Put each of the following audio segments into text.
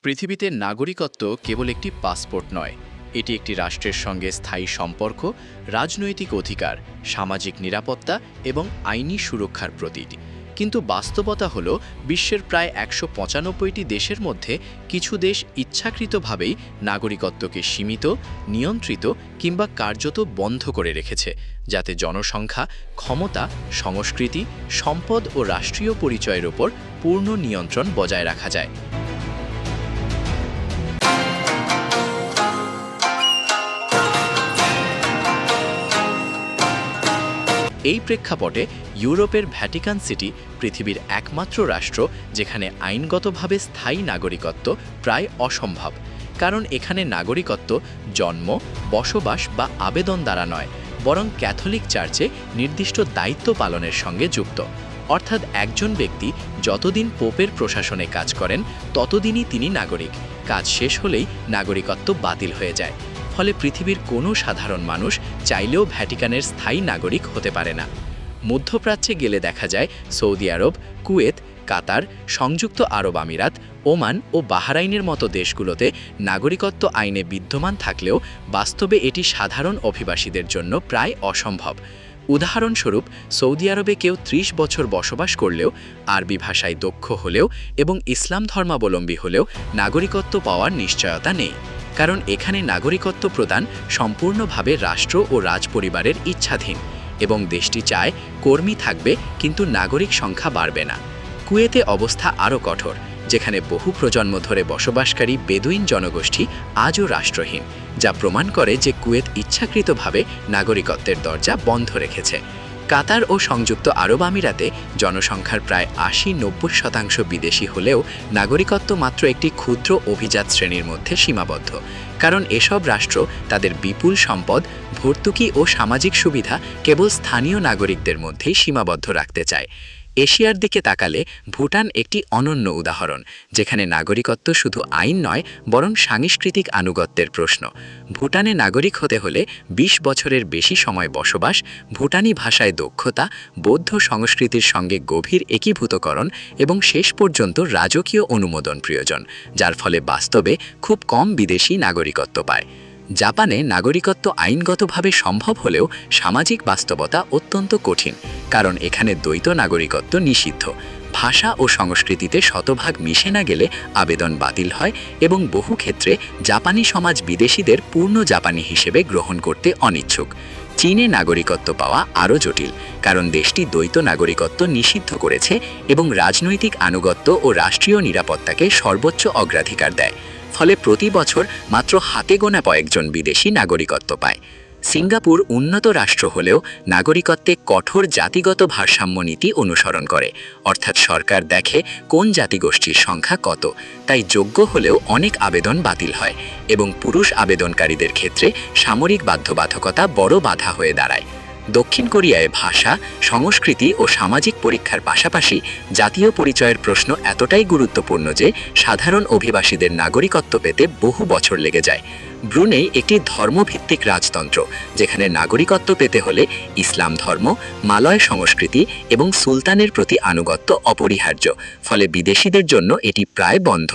পৃথিবীতে নাগরিকত্ব কেবল একটি পাসপোর্ট নয়, এটি একটি রাষ্ট্রের সঙ্গে স্থায়ী সম্পর্ক, রাজনৈতিক অধিকার, সামাজিক নিরাপত্তা এবং আইনি সুরক্ষার প্রতীক। কিন্তু বাস্তবতা হল, বিশ্বের প্রায় ১৯৫টি দেশের মধ্যে কিছু দেশ ইচ্ছাকৃতভাবেই নাগরিকত্বকে সীমিত, নিয়ন্ত্রিত কিংবা কার্যত বন্ধ করে রেখেছে, যাতে জনসংখ্যা, ক্ষমতা, সংস্কৃতি, সম্পদ ও রাষ্ট্রীয় পরিচয়ের ওপর পূর্ণ নিয়ন্ত্রণ বজায় রাখা যায়। এই প্রেক্ষাপটে ইউরোপের ভ্যাটিকান সিটি পৃথিবীর একমাত্র রাষ্ট্র যেখানে আইনগতভাবে স্থায়ী নাগরিকত্ব প্রায় অসম্ভব। কারণ এখানে নাগরিকত্ব জন্ম, বসবাস বা আবেদন দ্বারা নয়, বরং ক্যাথলিক চার্চে নির্দিষ্ট দায়িত্ব পালনের সঙ্গে যুক্ত। অর্থাৎ একজন ব্যক্তি যতদিন পোপের প্রশাসনে কাজ করেন ততদিনই তিনি নাগরিক। কাজ শেষ হলেই নাগরিকত্ব বাতিল হয়ে যায়। ফলে পৃথিবীর কোনো সাধারণ মানুষ চাইলেও ভ্যাটিকানের স্থায়ী নাগরিক হতে পারে না। মধ্যপ্রাচ্যে গেলে দেখা যায় সৌদি আরব, কুয়েত, কাতার, সংযুক্ত আরব আমিরাত, ওমান ও বাহরাইনের মতো দেশগুলোতে নাগরিকত্ব আইনে বিদ্যমান থাকলেও বাস্তবে এটি সাধারণ অভিবাসীদের জন্য প্রায় অসম্ভব। উদাহরণস্বরূপ, সৌদি আরবে কেউ ৩০ বছর বসবাস করলেও, আরবি ভাষায় দক্ষ হলেও এবং ইসলাম ধর্মাবলম্বী হলেও নাগরিকত্ব পাওয়ার নিশ্চয়তা নেই। কারণ এখানে নাগরিকত্ব প্রদান সম্পূর্ণভাবে রাষ্ট্র ও রাজপরিবারের ইচ্ছাধীন, এবং দেশটি চায় কর্মী থাকবে কিন্তু নাগরিক সংখ্যা বাড়বে না। কুয়েতে অবস্থা আরও কঠোর, যেখানে বহু প্রজন্ম ধরে বসবাসকারী বেদুইন জনগোষ্ঠী আজও রাষ্ট্রহীন, যা প্রমাণ করে যে কুয়েত ইচ্ছাকৃতভাবে নাগরিকত্বের দরজা বন্ধ রেখেছে। কাতার ও সংযুক্ত আরব আমিরাতে জনসংখ্যার প্রায় ৮০-৯০% বিদেশি হলেও নাগরিকত্ব মাত্র একটি ক্ষুদ্র অভিজাত শ্রেণীর মধ্যে সীমাবদ্ধ। কারণ এসব রাষ্ট্র তাদের বিপুল সম্পদ, ভর্তুকি ও সামাজিক সুবিধা কেবল স্থানীয় নাগরিকদের মধ্যেই সীমাবদ্ধ রাখতে চায়। এশিয়ার দিকে তাকালে ভুটান একটি অনন্য উদাহরণ, যেখানে নাগরিকত্ব শুধু আইন নয় বরং সাংস্কৃতিক আনুগত্যের প্রশ্ন। ভুটানে নাগরিক হতে হলে ২০ বছরের বেশি সময় বসবাস, ভুটানি ভাষায় দক্ষতা, বৌদ্ধ সংস্কৃতির সঙ্গে গভীর একীভূতকরণ এবং শেষ পর্যন্ত রাজকীয় অনুমোদন প্রয়োজন, যার ফলে বাস্তবে খুব কম বিদেশি নাগরিকত্ব পায়। জাপানে নাগরিকত্ব আইনগতভাবে সম্ভব হলেও সামাজিক বাস্তবতা অত্যন্ত কঠিন, কারণ এখানে দ্বৈত নাগরিকত্ব নিষিদ্ধ। ভাষা ও সংস্কৃতিতে শতভাগ মিশে না গেলে আবেদন বাতিল হয় এবং বহু ক্ষেত্রে জাপানি সমাজ বিদেশিদের পূর্ণ জাপানি হিসেবে গ্রহণ করতে অনিচ্ছুক। চীনে নাগরিকত্ব পাওয়া আরও জটিল, কারণ দেশটি দ্বৈত নাগরিকত্ব নিষিদ্ধ করেছে এবং রাজনৈতিক আনুগত্য ও রাষ্ট্রীয় নিরাপত্তাকে সর্বোচ্চ অগ্রাধিকার দেয়। ফলে প্রতি বছর মাত্র হাতে গোনা কয়েকজন বিদেশি নাগরিকত্ব পায়। সিঙ্গাপুর উন্নত রাষ্ট্র হলেও নাগরিকত্বে কঠোর জাতিগত ভারসাম্য নীতি অনুসরণ করে, অর্থাৎ সরকার দেখে কোন জাতিগোষ্ঠীর সংখ্যা কত, তাই যোগ্য হলেও অনেক আবেদন বাতিল হয় এবং পুরুষ আবেদনকারীদের ক্ষেত্রে সামরিক বাধ্যবাধকতা বড় বাধা হয়ে দাঁড়ায়। দক্ষিণ কোরিয়ায় ভাষা, সংস্কৃতি ও সামাজিক পরীক্ষার পাশাপাশি জাতীয় পরিচয়ের প্রশ্ন এতটাই গুরুত্বপূর্ণ যে সাধারণ অভিবাসীদের নাগরিকত্ব পেতে বহু বছর লেগে যায়। ব্রুনেই একটি ধর্মভিত্তিক রাজতন্ত্র, যেখানে নাগরিকত্ব পেতে হলে ইসলাম ধর্ম, মালয় সংস্কৃতি এবং সুলতানের প্রতি আনুগত্য অপরিহার্য, ফলে বিদেশিদের জন্য এটি প্রায় বন্ধ।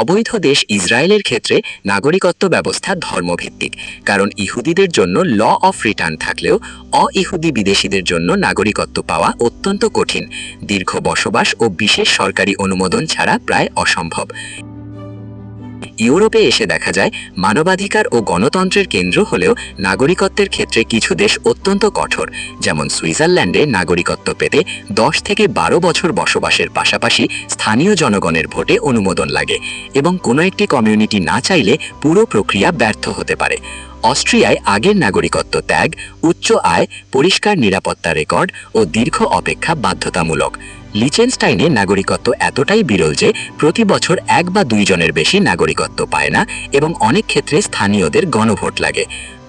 অবৈধ দেশ ইসরায়েলের ক্ষেত্রে নাগরিকত্ব ব্যবস্থা ধর্মভিত্তিক, কারণ ইহুদিদের জন্য ল অফ রিটার্ন থাকলেও অ-ইহুদি বিদেশিদের জন্য নাগরিকত্ব পাওয়া অত্যন্ত কঠিন। দীর্ঘ বসবাস ও বিশেষ সরকারি অনুমোদন ছাড়া প্রায় অসম্ভব। ইউরোপে এসে দেখা যায় মানবাধিকার ও গণতন্ত্রের কেন্দ্র হলেও নাগরিকত্বের ক্ষেত্রে কিছু দেশ অত্যন্ত কঠোর, যেমন সুইজারল্যান্ডে নাগরিকত্ব পেতে ১০ থেকে ১২ বছর বসবাসের পাশাপাশি স্থানীয় জনগণের ভোটে অনুমোদন লাগে এবং কোনো একটি কমিউনিটি না চাইলে পুরো প্রক্রিয়া ব্যর্থ হতে পারে। অস্ট্রিয়ায় আগের নাগরিকত্ব ত্যাগ, উচ্চ আয়, পরিষ্কার নিরাপত্তা রেকর্ড ও দীর্ঘ অপেক্ষা বাধ্যতামূলক। লিচেনস্টাইনে নাগরিকত্ব এতটাই বিরল যে প্রতি বছর ১ বা ২ জনের বেশি নাগরিকত্ব পায় না এবং অনেক ক্ষেত্রে স্থানীয়দের গণভোট লাগে।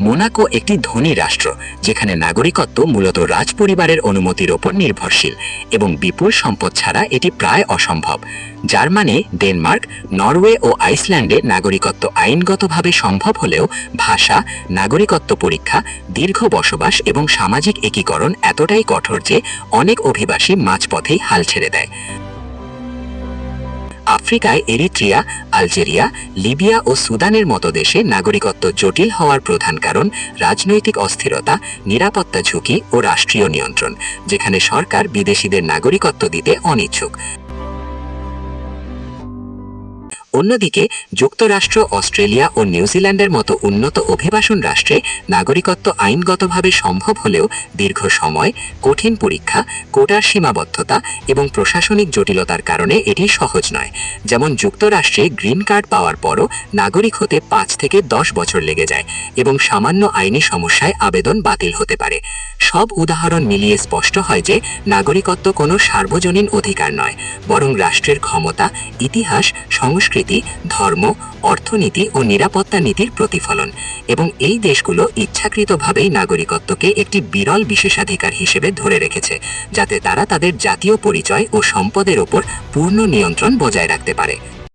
মোনাকো একটি ধনী রাষ্ট্র, যেখানে নাগরিকত্ব মূলত রাজপরিবারের অনুমতির ওপর নির্ভরশীল এবং বিপুল সম্পদ ছাড়া এটি প্রায় অসম্ভব। জার্মানি, ডেনমার্ক, নরওয়ে ও আইসল্যান্ডে নাগরিকত্ব আইনগতভাবে সম্ভব হলেও ভাষা, নাগরিকত্ব পরীক্ষা, দীর্ঘ বসবাস এবং সামাজিক একীকরণ এতটাই কঠোর যে অনেক অভিবাসী মাঝপথেই হাল ছেড়ে দেয়। আফ্রিকায় এরিট্রিয়া, আলজেরিয়া, লিবিয়া ও সুদানের মতো দেশে নাগরিকত্ব জটিল হওয়ার প্রধান কারণ রাজনৈতিক অস্থিরতা, নিরাপত্তা ঝুঁকি ও রাষ্ট্রীয় নিয়ন্ত্রণ, যেখানে সরকার বিদেশিদের নাগরিকত্ব দিতে অনিচ্ছুক। অন্যদিকে যুক্তরাষ্ট্র, অস্ট্রেলিয়া ও নিউজিল্যান্ডের মতো উন্নত অভিবাসন রাষ্ট্রে নাগরিকত্ব আইনগতভাবে সম্ভব হলেও দীর্ঘ সময়, কঠিন পরীক্ষা, কোটার সীমাবদ্ধতা এবং প্রশাসনিক জটিলতার কারণে এটি সহজ নয়। যেমন যুক্তরাষ্ট্রে গ্রিন কার্ড পাওয়ার পরও নাগরিক হতে 5 থেকে 10 বছর লেগে যায় এবং সামান্য আইনি সমস্যায় আবেদন বাতিল হতে পারে। সব উদাহরণ মিলিয়ে স্পষ্ট হয় যে নাগরিকত্ব কোনো সার্বজনীন অধিকার নয়, বরং রাষ্ট্রের ক্ষমতা, ইতিহাস, সংস্কৃতি, ধর্ম, অর্থনীতি ও নিরাপত্তা নীতির প্রতিফলন, এবং এই দেশগুলো ইচ্ছাকৃতভাবেই নাগরিকত্বকে একটি বিরল বিশেষাধিকার হিসেবে ধরে রেখেছে, যাতে তারা তাদের জাতীয় পরিচয় ও সম্পদের ওপর পূর্ণ নিয়ন্ত্রণ বজায় রাখতে পারে।